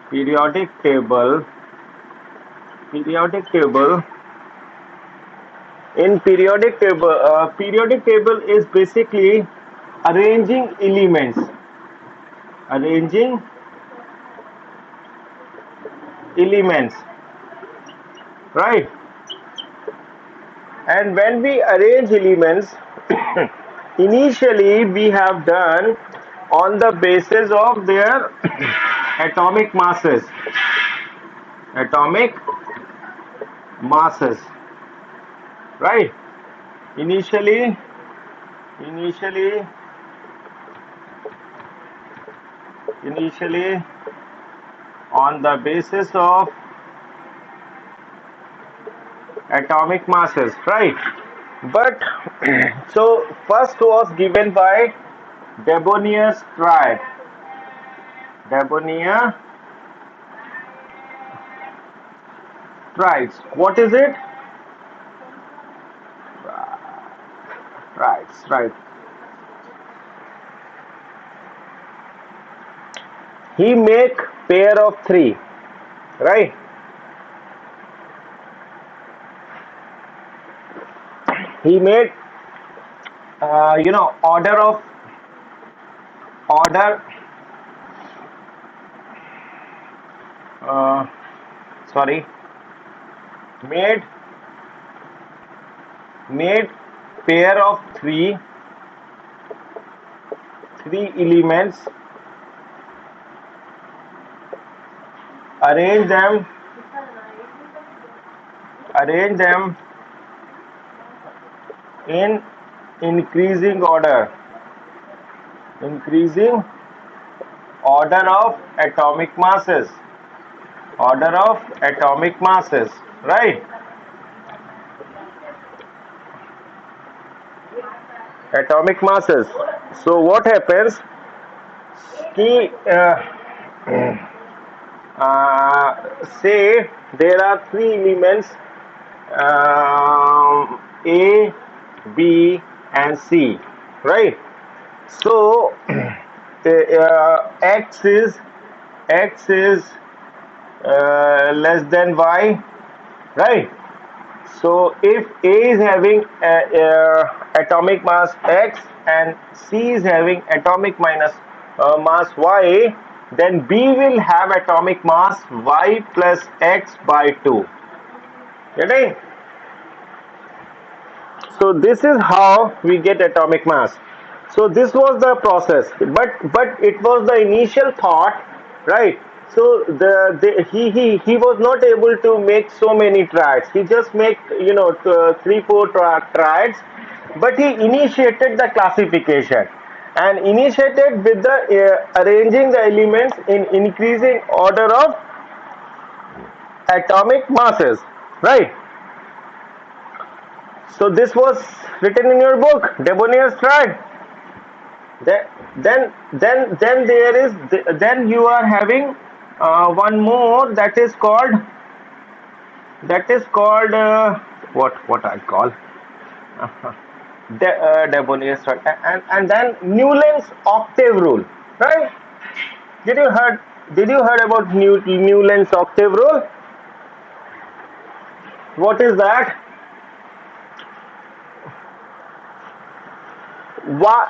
Periodic table. Periodic table. In periodic table is basically arranging elements. Arranging elements, right? And when we arrange elements, initially we have done on the basis of their atomic masses. Atomic masses, right? Initially, initially, initially on the basis of atomic masses, right? But so first was given by Debonnier's triad. Debonnier triads. What is it? Triads, right? He make pair of three, right? He made order uh, sorry made made pair of three elements, arrange them in increasing order of atomic masses, right? Atomic masses. So what happens? Ki, say there are three elements, A, B, and C, right? So X is less than Y, right? So if A is having atomic mass X and C is having atomic mass Y, then B will have atomic mass Y plus X by 2. Getting? So this is how we get atomic mass. So this was the process, but it was the initial thought, right? So he was not able to make so many triads. He just make 3-4 triads, but he initiated the classification and initiated with the arranging the elements in increasing order of atomic masses, right? So this was written in your book, Debonnier's triad. Then there is then you are having one more that is called what I call Debonnier's triad, and then Newland's octave rule, right? Did you heard about Newland's octave rule? What is that? What?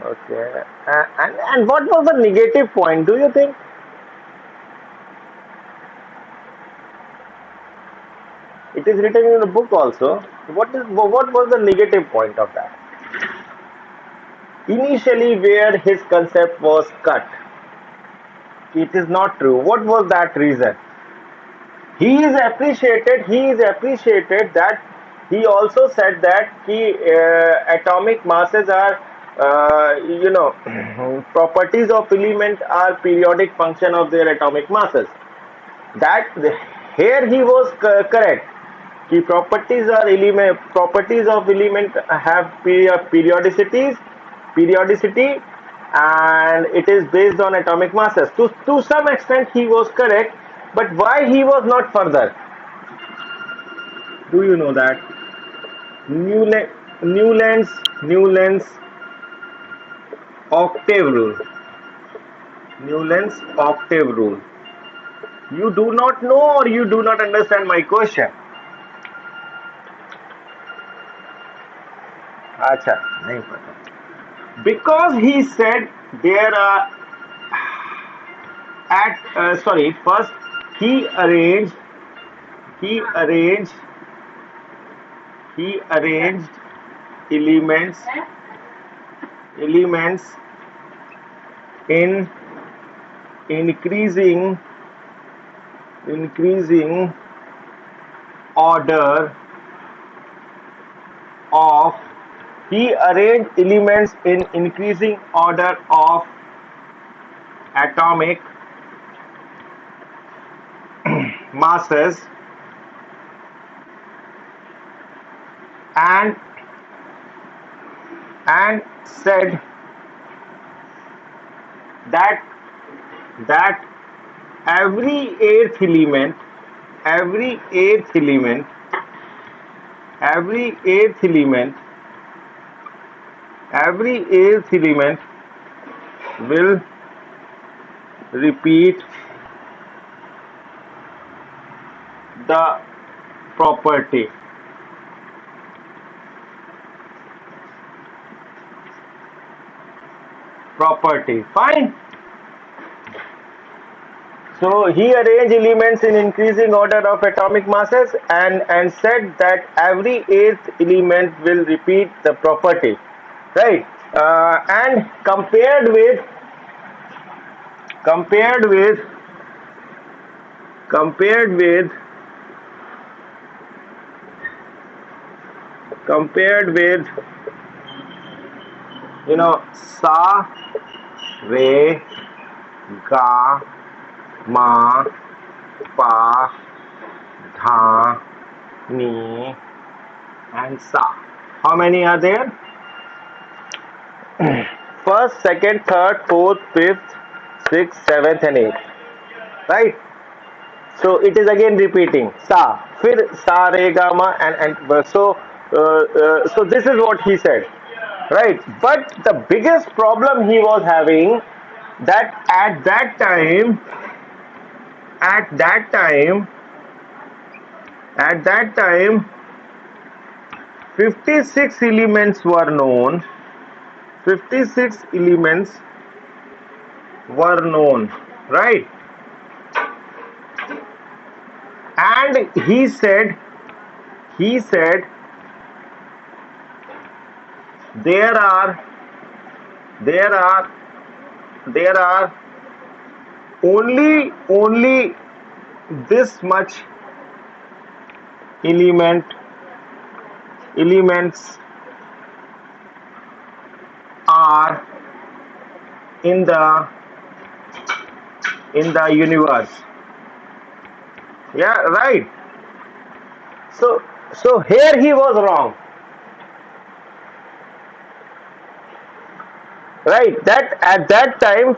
Okay. And what was the negative point, do you think? It is written in the book also. What was the negative point of that? Initially, where his concept was cut, it is not true. What was that reason? He is appreciated. That he also said that atomic masses are properties of element are periodic function of their atomic masses. That here he was correct. Ki properties of element have periodicity, and it is based on atomic masses. To some extent he was correct, but why he was not further? Do you know that? Newland, Newland's octave rule. Newland's octave rule. You do not know, or you do not understand my question? अच्छा नहीं पता. Because he said there are first he arranged he arranged he arranged elements in increasing order of he arranged elements in increasing order of atomic masses and said that every eighth element will repeat the property. Fine. So he arranged elements in increasing order of atomic masses and said that every eighth element will repeat the property, right? And compared with sa, re, ga, ma, pa, dha, ni, and sa. How many are there? First, second, third, fourth, fifth, sixth, seventh, and eighth. Right? So it is again repeating sa, fir sa, re, ga, ma, and so this is what he said, right? But the biggest problem he was having, that at that time 56 elements were known. 56 elements were known, right? And he said there are only this much elements are in the universe. Yeah, right. So here he was wrong, right? That at that time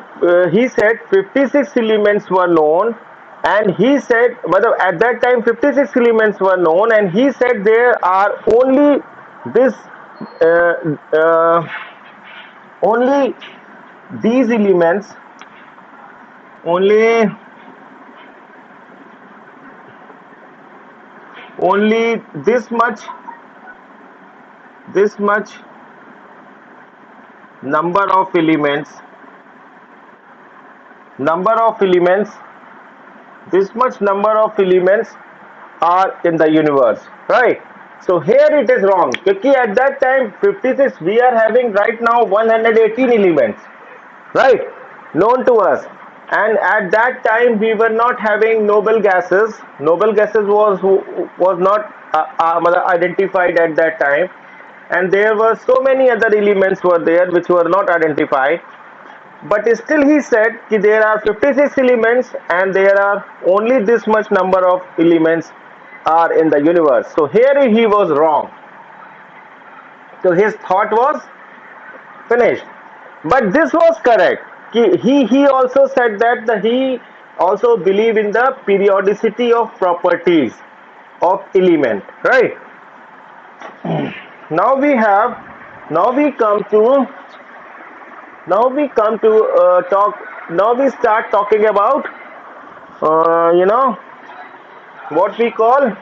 he said 56 elements were known, and he said, well, at that time 56 elements were known, and he said there are only this only these elements, only this much number of elements, this much number of elements are in the universe, right? So here it is wrong, because at that time 56, we are having right now 118 elements, right, known to us. And at that time we were not having noble gases. Noble gases was not identified at that time, and there were so many other elements were there which were not identified. But still he said that there are 56 elements and there are only this much number of elements are in the universe. So here he was wrong. So his thought was finished. But this was correct. He also said that he also believe in the periodicity of properties of element, right? Now we have, now we come to, talk. Now we start talking about, you know, what we call,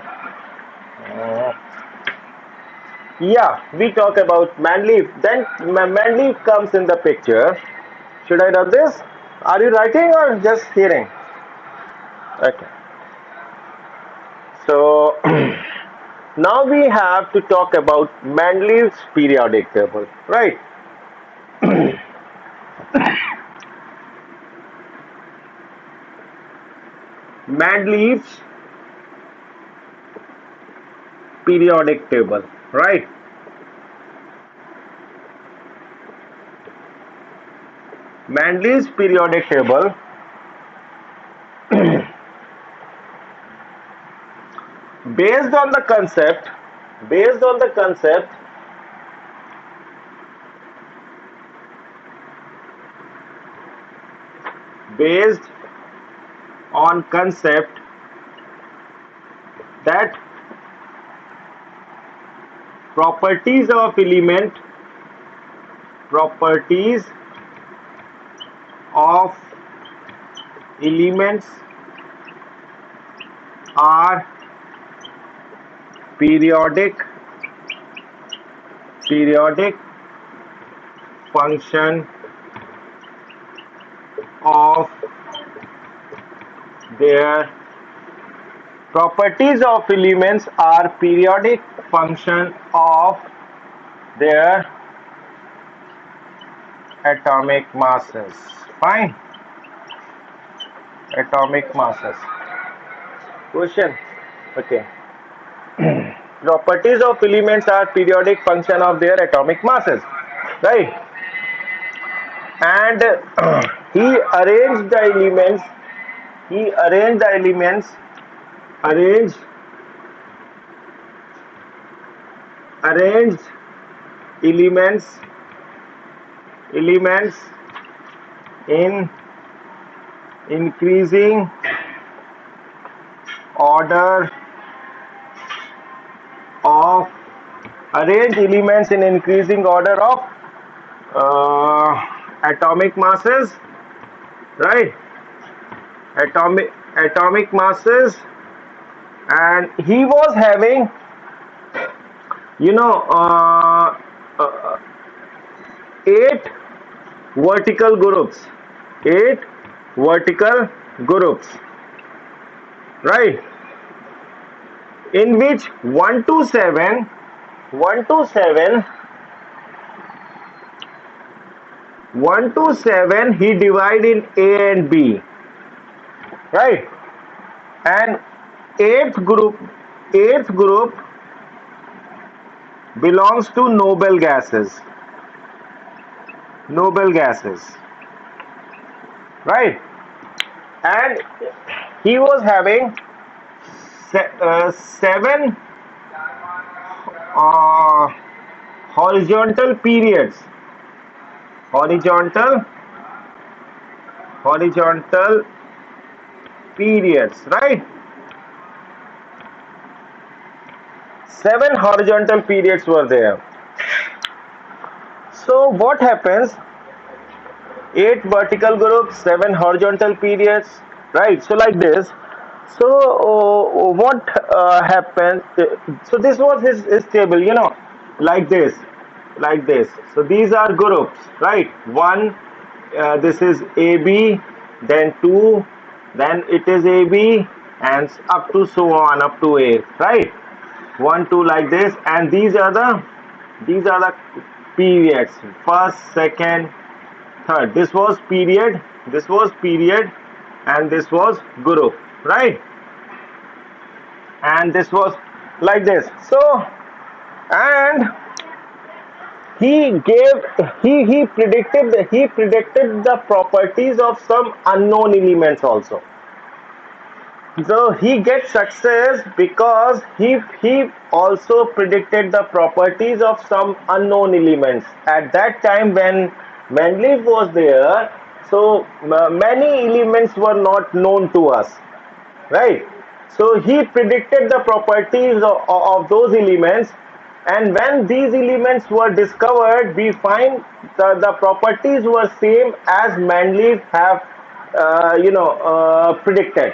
yeah, we talk about Manleaf. Then Manleaf comes in the picture. Should I do this? Are you writing or just hearing? Okay. So now we have to talk about Manleaf's periodic table, right? Manleaf's periodic table, right? Manleaf's periodic table, based on the concept, based on the concept based on concept that properties of element, properties of elements are periodic function of their properties of elements are periodic function of their atomic masses. Fine. Atomic masses. Question. Okay. Properties of elements are periodic function of their atomic masses, right? And he arranged the elements. He arranged the elements. Arranged arranged elements in increasing order of atomic masses, right? Atomic masses, and he was having, you know, 8 vertical groups, 8 vertical groups, right? In which 1 to 7, 1 to 7, 1 to 7 he divide in A and B, right? And eighth group belongs to noble gases, right? And he was having 7 horizontal periods, horizontal periods, right? 7 horizontal periods were there. So what happens? 8 vertical groups, 7 horizontal periods, right? So like this. So what happened? So this was his table, you know, like this, like this. So these are groups, right? One, this is AB, then 2, then it is AB, and up to so on, up to 8, right? 1, 2, like this, and these are the periods. First, second, third. This was period, and this was group, right? And this was like this. So, and he predicted the properties of some unknown elements also. So he gets success because he also predicted the properties of some unknown elements. At that time, when Mendeleev was there, so many elements were not known to us, right? So he predicted the properties of those elements, and when these elements were discovered, we find the properties were same as Mendeleev have predicted,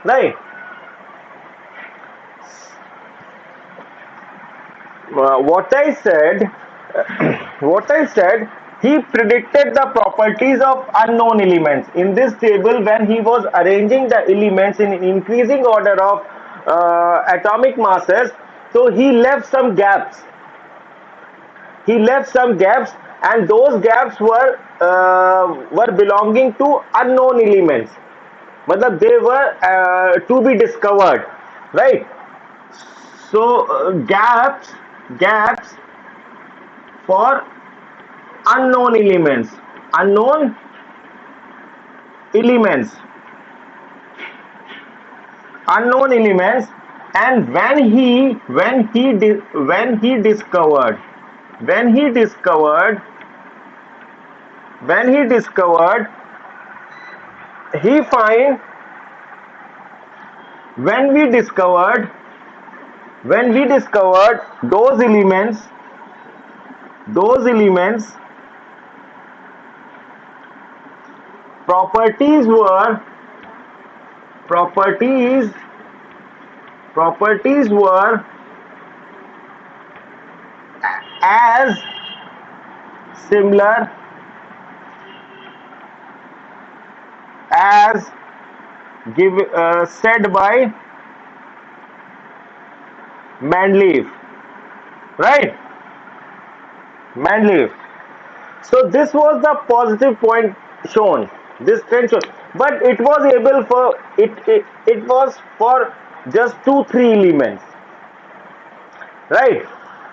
right? What I said, what I said, he predicted the properties of unknown elements. In this table, when he was arranging the elements in increasing order of atomic masses, so he left some gaps. He left some gaps, and those gaps were belonging to unknown elements. Matlab they were to be discovered, right? So gaps for unknown elements, unknown elements, unknown elements. And when he discovered he find when we discovered those elements properties were properties properties were as similar as said by Mendeleev, right? Mendeleev. So this was the positive point shown, this trend shown, but it was able for it was for just 2-3 elements, right?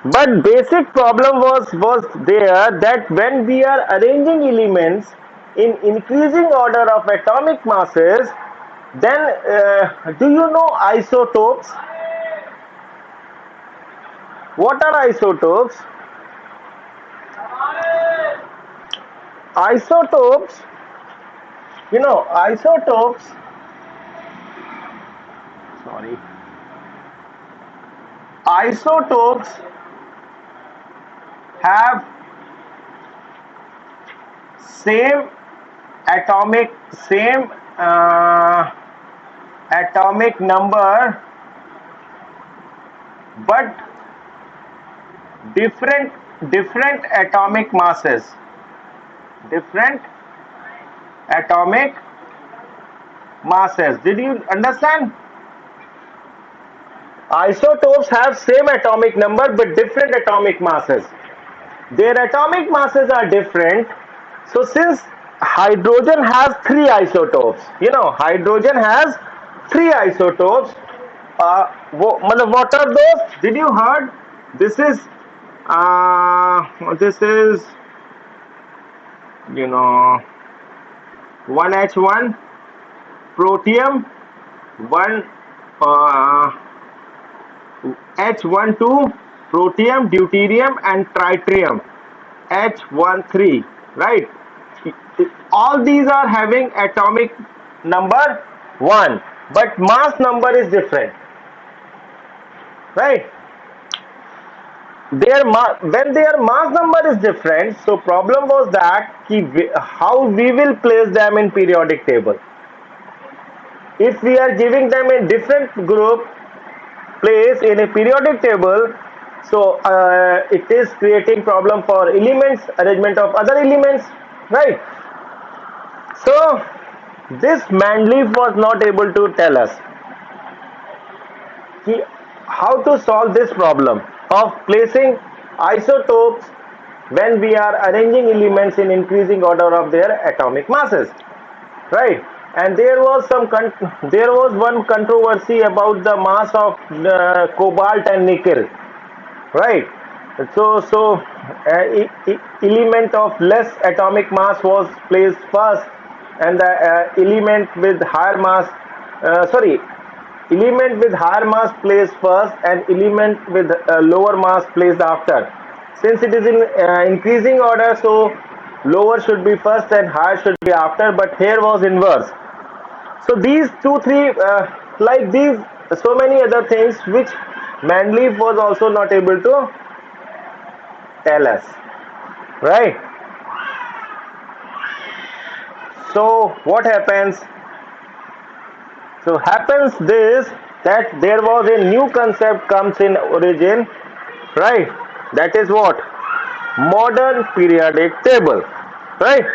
But basic problem was there, that when we are arranging elements in increasing order of atomic masses, then do you know isotopes? What are isotopes? Isotopes, isotopes, sorry, isotopes have same atomic same atomic number, but different atomic masses, different atomic masses. Did you understand? Isotopes have same atomic number but different atomic masses. Their atomic masses are different. So since hydrogen has 3 isotopes, hydrogen has 3 isotopes. What are those? Did you heard? This is 1H1 protium, 1 H12 protium, deuterium, and tritium, H13, right? All these are having atomic number 1, but mass number is different, right? When their mass number is different, so problem was that how we will place them in periodic table. If we are giving them a different group place in a periodic table, so it is creating problem for elements, arrangement of other elements, right? So this Mendeleev was not able to tell us how to solve this problem of placing isotopes when we are arranging elements in increasing order of their atomic masses, right? And there was one controversy about the mass of cobalt and nickel, right? So element of less atomic mass was placed first, and the element with higher mass placed first, and element with lower mass placed after. Since it is in increasing order, so lower should be first and higher should be after, but here was inverse. So these two, three, like these, so many other things which Mendeleev was also not able to tell us, right? So what happens? So happens this, that there was a new concept comes in origin, right? That is what? Modern periodic table, right?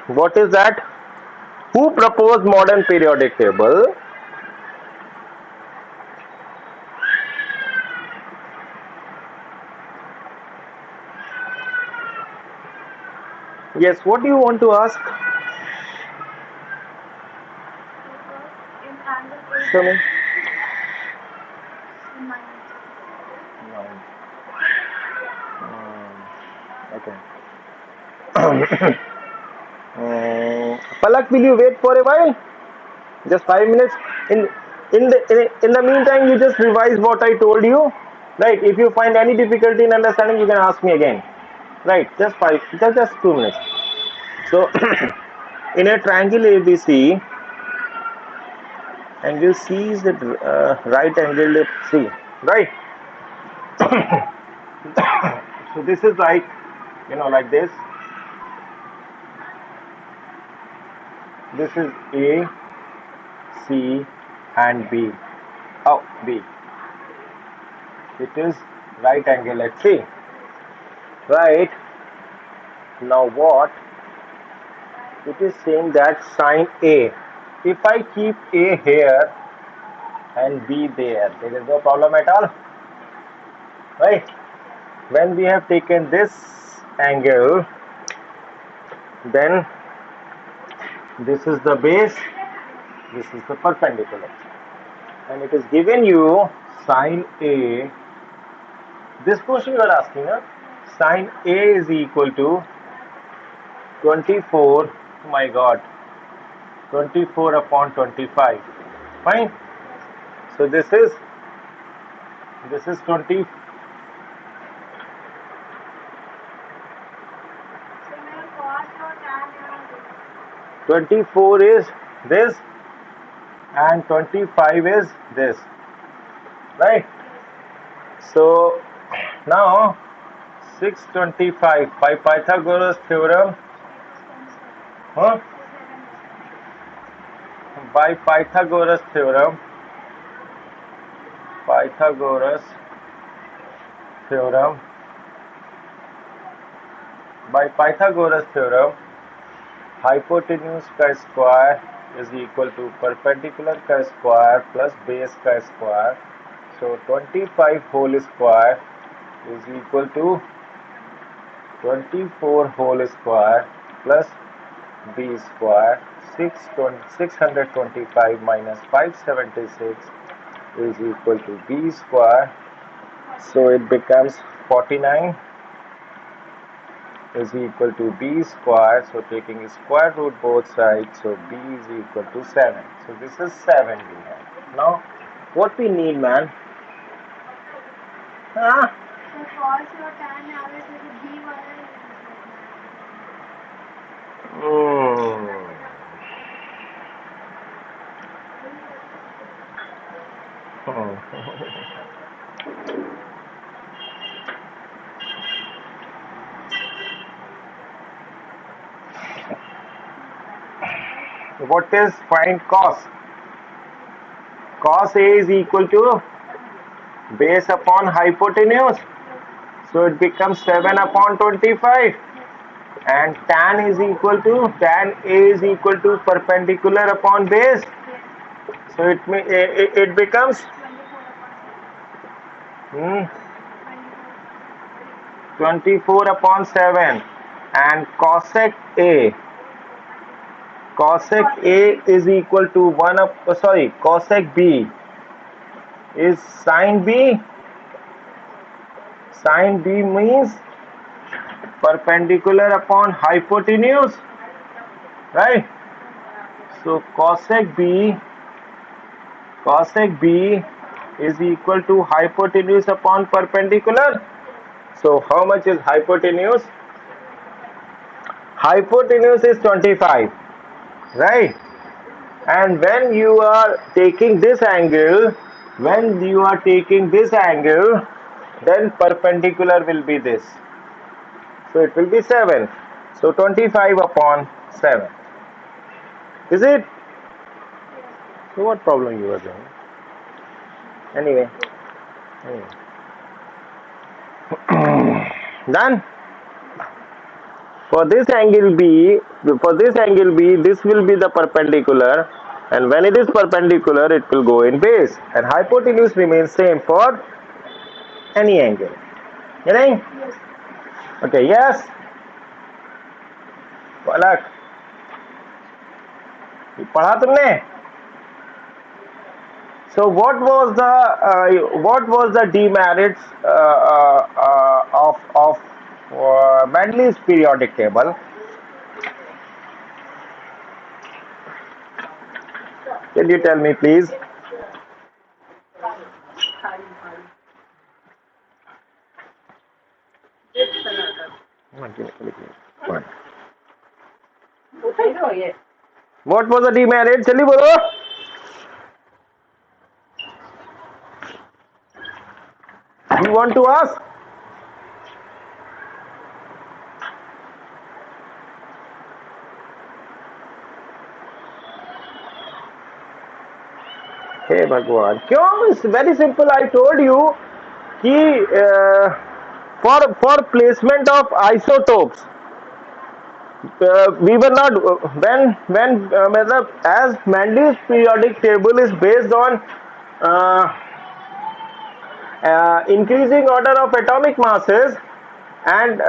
What is that? Who proposed modern periodic table? Yes, what do you want to ask? Show me. Okay. Palak, will you wait for a while? Just 5 minutes. In the meantime, you just revise what I told you. Right. If you find any difficulty in understanding, you can ask me again. Right. Just 2 minutes. So, in a triangle ABC, angle C is the right angle C. Right. So this is like, like this. This is A, C, and B. Oh, B. It is right angle at C. Right. Now what? It is saying that sine A. If I keep A here and B there is no problem at all. Right? When we have taken this angle, then this is the base, this is the perpendicular. And it is given you sine A. This question you are asking, huh? Sine A is equal to 24, oh my god, 24 upon 25. Fine. So this is 20. 24 is this and 25 is this, right? So now 625 by Pythagoras theorem, by Pythagoras theorem, hypotenuse का square is equal to perpendicular का square plus base का square. So 25 whole square is equal to 24 whole square plus b square. 625 minus 576 is equal to b square. So it becomes 49 is equal to b square. So taking square root both sides, so b is equal to 7. So this is 7 we have. Now what we need, man? What is find cos? Cos A is equal to base upon hypotenuse. So it becomes 7 upon 25. And tan A is equal to perpendicular upon base. So it becomes 24 upon 7. And cosec A is equal to cosec B is sine B. Sine B means perpendicular upon hypotenuse, right? So cosec B is equal to hypotenuse upon perpendicular. So how much is hypotenuse? Hypotenuse is 25, right? And when you are taking this angle, then perpendicular will be this. So it will be 7. So 25 upon 7. Is it? So what problem you are doing? Anyway. Done? For this angle B, this will be the perpendicular, and when it is perpendicular, it will go in base, and hypotenuse remains same for any angle. Getting? Yes. Okay. Yes. Palak. पढ़ा तुमने? So what was the demerits of Mendeleev's periodic table? Can you tell me, please? What was the demerit? Chali bolo. You want to ask? Hey Bhagwan, क्यों? It's very simple. I told you कि for placement of isotopes, we were not मतलब as Mendeleev's periodic table is based on increasing order of atomic masses, and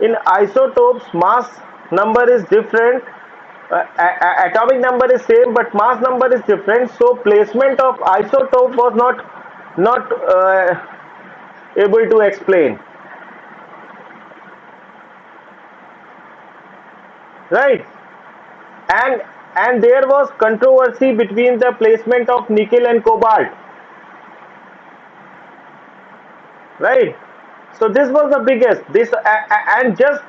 in isotopes mass number is different, atomic number is same but mass number is different, so placement of isotope was not able to explain, right? And there was controversy between the placement of nickel and cobalt, right? So this was the biggest, and just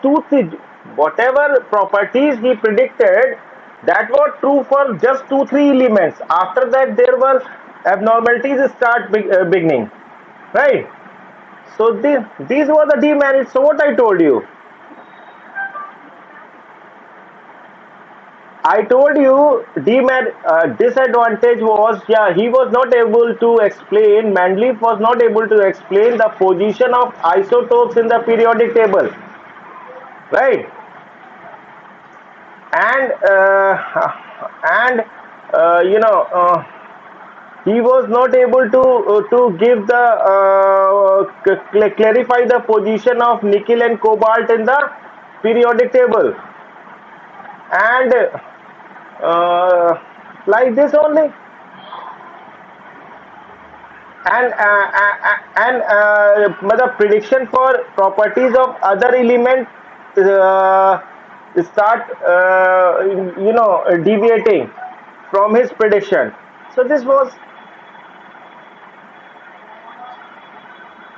whatever properties he predicted, that was true for just 2-3 elements. After that there were abnormalities start beginning, right? So these were the demerits. So what I told you, disadvantage was, he was not able to explain, Mendeleev was not able to explain the position of isotopes in the periodic table, right? And he was not able to give clarify the position of nickel and cobalt in the periodic table, and like this only, and the prediction for properties of other element start deviating from his prediction. So this was,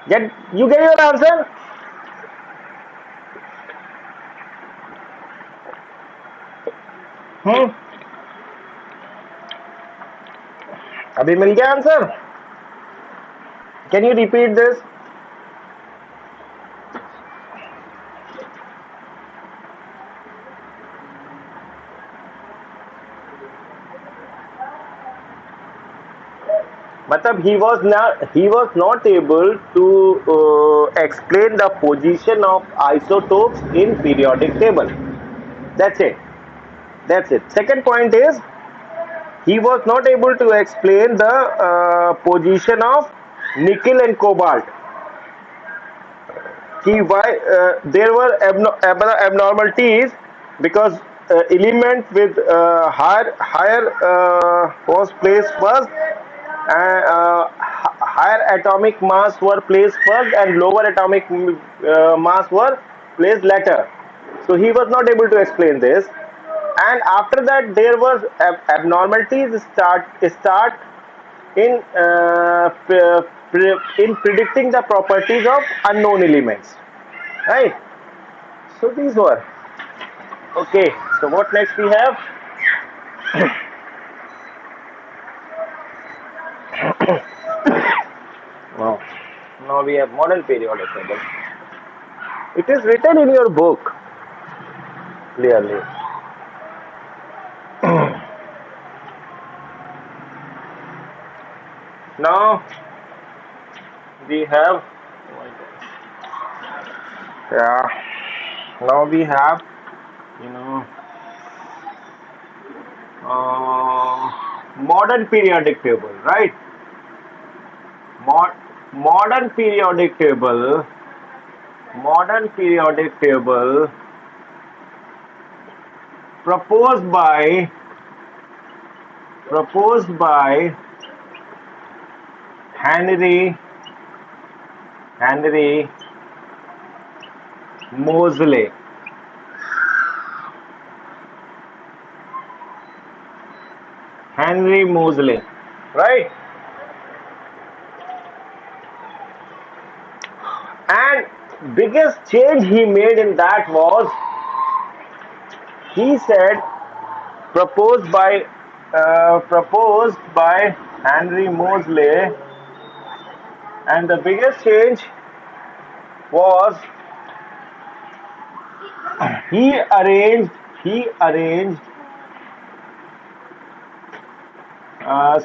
get your answer? अभी मिल गया answer? Can you repeat this? मतलब he was not able to explain the position of isotopes in periodic table. That's it. Second point is, he was not able to explain the position of nickel and cobalt. Why there were abnormalities, because element with higher was placed first, and higher atomic mass were placed first, and lower atomic mass were placed later. So he was not able to explain this. and after that there was abnormalities start in in predicting the properties of unknown elements, right? So these were okay. So what next we have? Now, now we have modern periodic table. It is written in your book clearly. Now we have, yeah, now we have, you know, modern periodic table, right? Mod, modern periodic table, modern periodic table proposed by Henry Moseley. Henry Moseley, right? And biggest change he made in that was, he said, proposed by Henry Moseley, and the biggest change was he arranged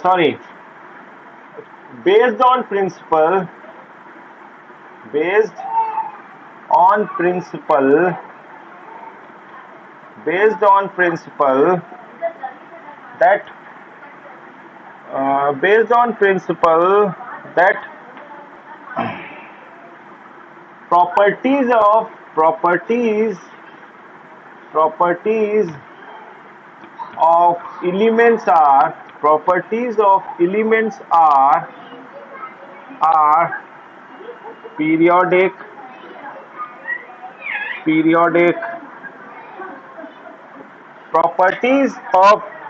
sorry, based on principle based on principle that based on principle that properties of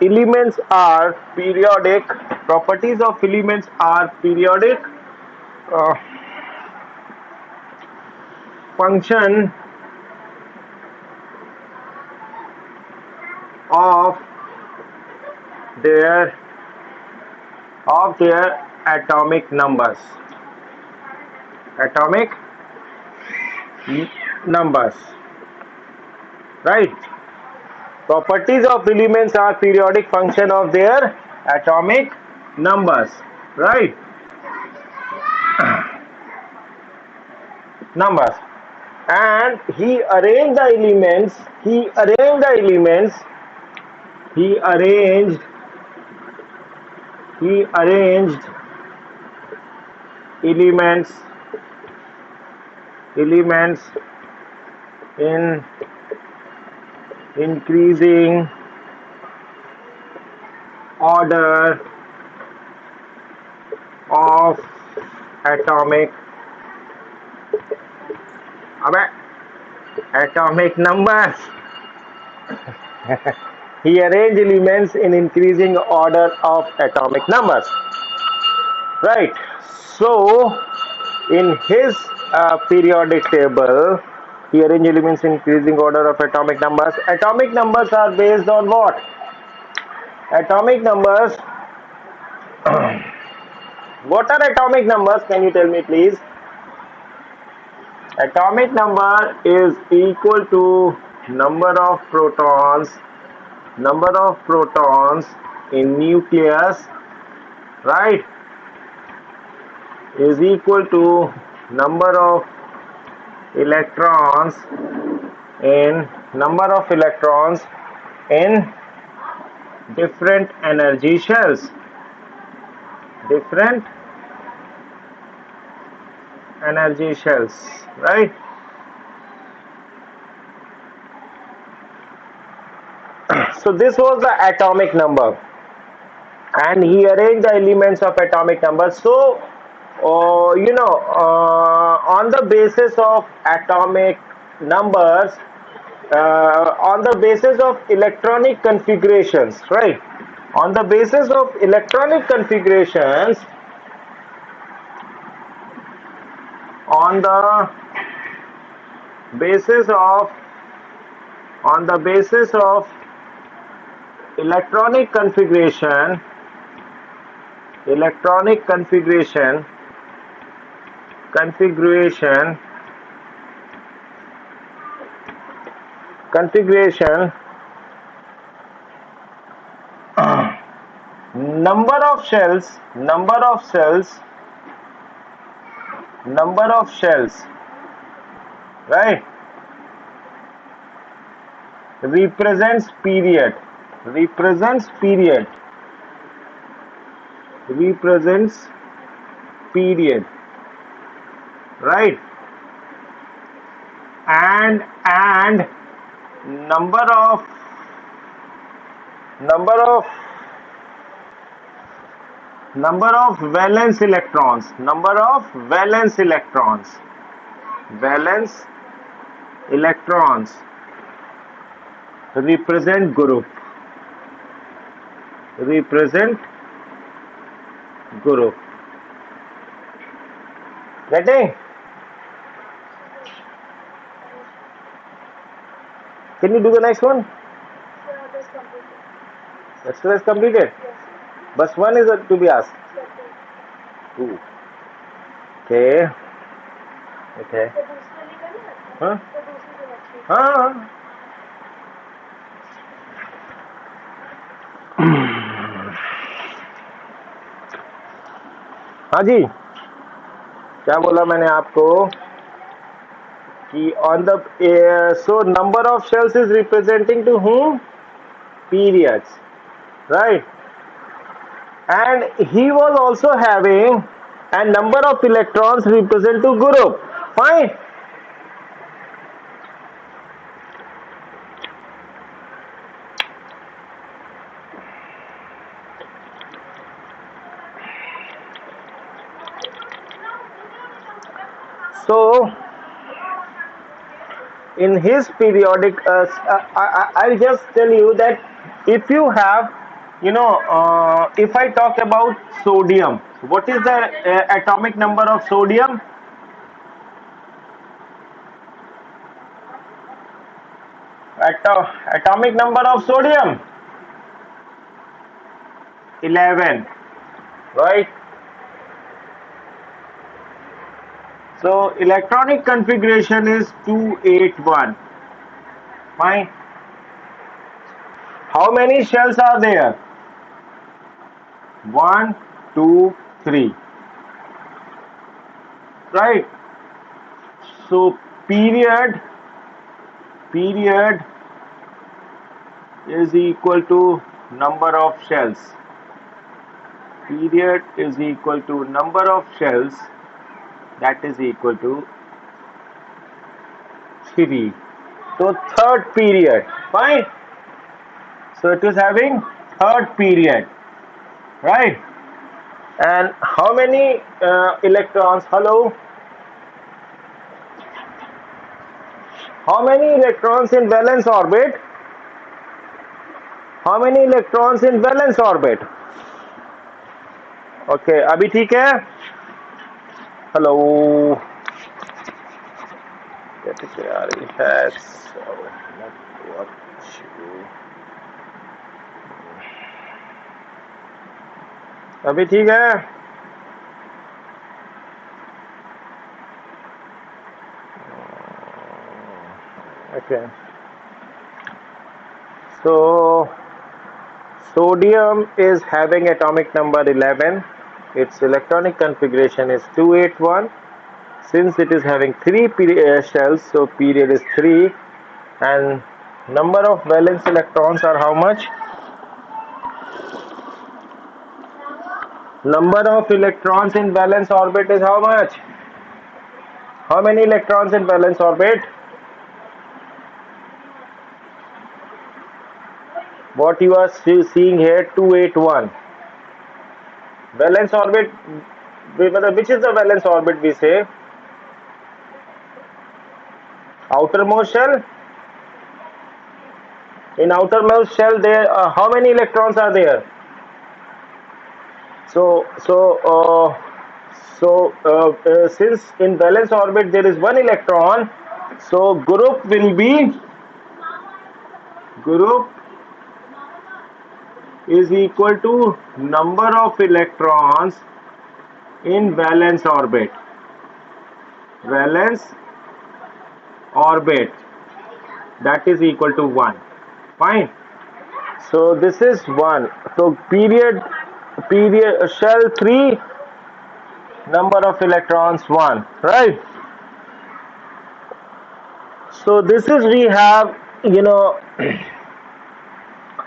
elements are periodic properties of elements are periodic uh, function of their atomic numbers, right? Properties of elements are periodic function of their atomic numbers, right? Numbers. And he arranged the elements he arranged elements in increasing order of atomic numbers. He arranged elements in increasing order of atomic numbers, right? So in his periodic table, he arranged elements in increasing order of atomic numbers. Atomic numbers are based on what? Atomic numbers. What are atomic numbers? Can you tell me, please? Atomic number is equal to number of protons in nucleus, right? Is equal to number of electrons in different energy shells. Right? So this was the atomic number, and he arranged the elements of atomic number. So on the basis of atomic numbers, on the basis of electronic configurations, right? On the basis of electronic configurations, on the basis of electronic configuration, electronic configuration, configuration, configuration, number of shells, right, represents period, represents period, represents period, right? And number of valence electrons, valence electrons represent group, getting? Can you do the next one? Exercise completed. Bus 1 is to be asked. 2. Okay. Okay. हाँ हाँ हाँ जी, क्या बोला मैंने आपको कि on the so number of shells is representing to whom? Periods, right? And he was also having a number of electrons represent to group. Fine. So in his periodic, I'll just tell you that if you have, if I talk about sodium, what is the atomic number of sodium? Atomic number of sodium 11, right? So electronic configuration is 281. Fine. How many shells are there? 1, 2, 3. Right. So period is equal to number of shells. Period is equal to number of shells, that is equal to 3. So third period. Fine. So it is having third period, right? And how many electrons? Hello? How many electrons in valence orbit? How many electrons in valence orbit? Okay, अभी ठीक है? Hello? कैसे आ रही है? अभी ठीक है? Okay. So sodium is having atomic number 11. Its electronic configuration is 281. Since it is having 3 shells, so period is 3, and number of valence electrons are how much? Number of electrons in valence orbit is how much? How many electrons in valence orbit? What you are seeing here, 281. Valence orbit, which is the valence orbit we say? Outermost shell? In outermost shell, there how many electrons are there? So since in valence orbit there is one electron, so group is equal to number of electrons in valence orbit. Valence orbit, that is equal to 1. Fine. So this is 1. So period shell 3, number of electrons 1, right? So this is we have,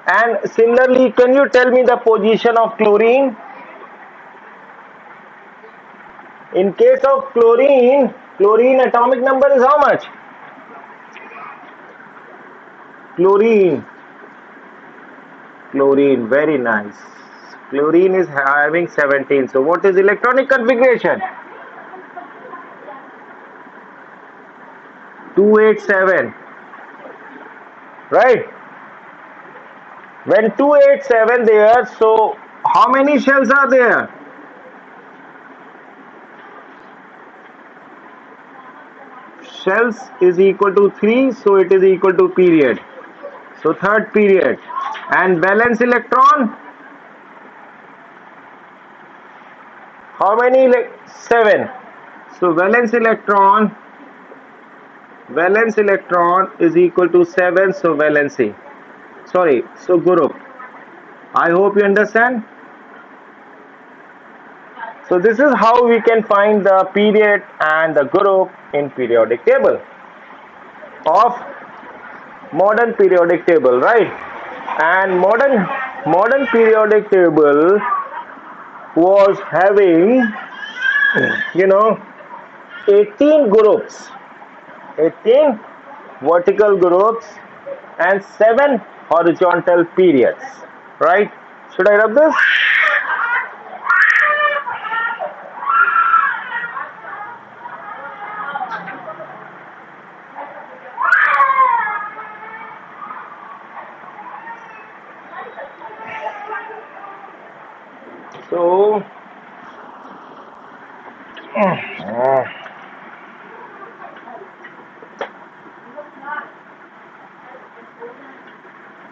and similarly, can you tell me the position of chlorine? In case of chlorine atomic number is how much? Chlorine, very nice. Chlorine is having 17. So what is electronic configuration? 287, right? When 287 there, so how many shells are there? Shells is equal to 3, so it is equal to period. So third period. And valence electron, how many? 7. So valence electron is equal to 7, so valency. Sorry, so group. I hope you understand. So this is how we can find the period and the group in periodic table of modern periodic table, right? And modern periodic table was having 18 groups, 18 vertical groups and 7 horizontal periods, right? Should I rub this?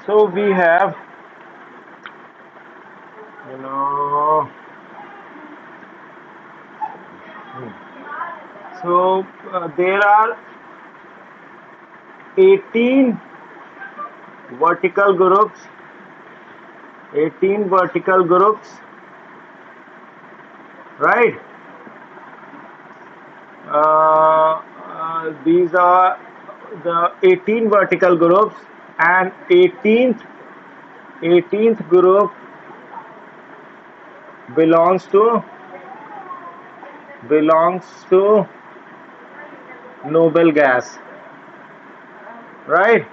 So we have there are 18 vertical groups, right? These are the 18 vertical groups, and 18th group belongs to noble gas, right?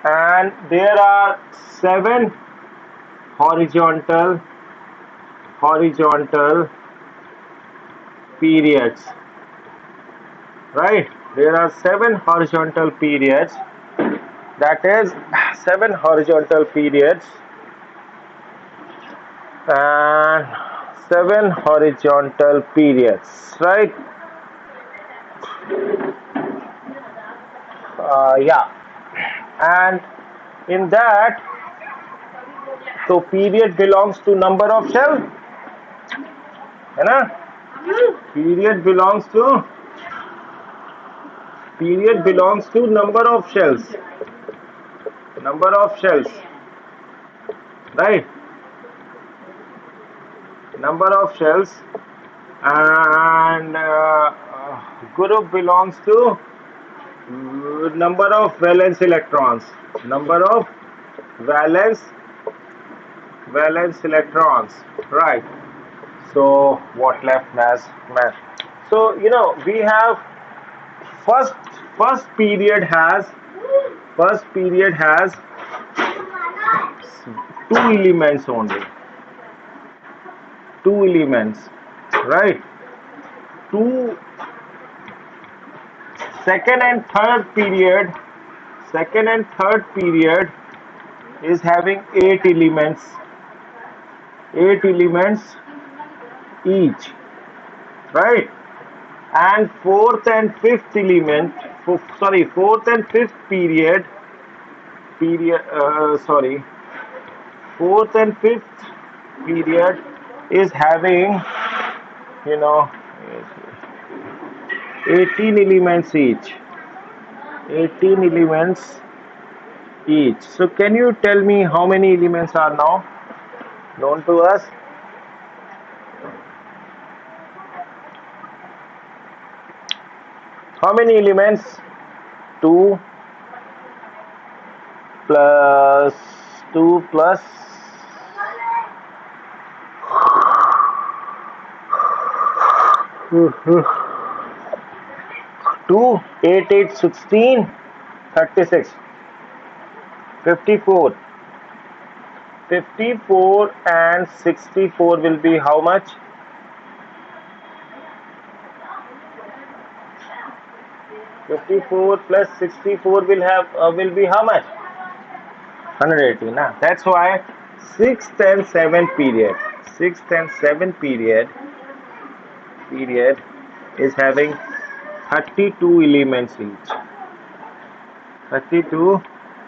And there are 7 horizontal periods, right? There are 7 horizontal periods, that is 7 horizontal periods and 7 horizontal periods, right? Yeah, and in that, so period belongs to number of shell, है ना? Period belongs to number of shells, right? Number of shells, and group belongs to number of valence electrons, right? So what left mass? So we have first period has 2 elements only, right? Second and third period Second and third period is having 8 elements each, right? And fourth and fifth period, fourth and fifth period is having, you know, 18 elements each. 18 elements each. So can you tell me how many elements are now known to us? How many elements? 2 plus 2 plus 2, 8, 8, 16, 36, 54. 54 and 64 will be how much? 54 plus 64 will be how much? 180. Nah? That's why sixth and seventh period is having 32 elements each. 32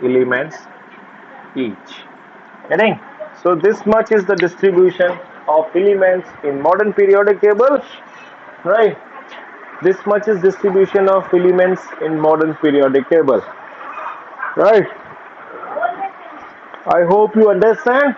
elements each. Getting? So this much is the distribution of elements in modern periodic table, right? This much is distribution of elements in modern periodic table, right? I hope you understand.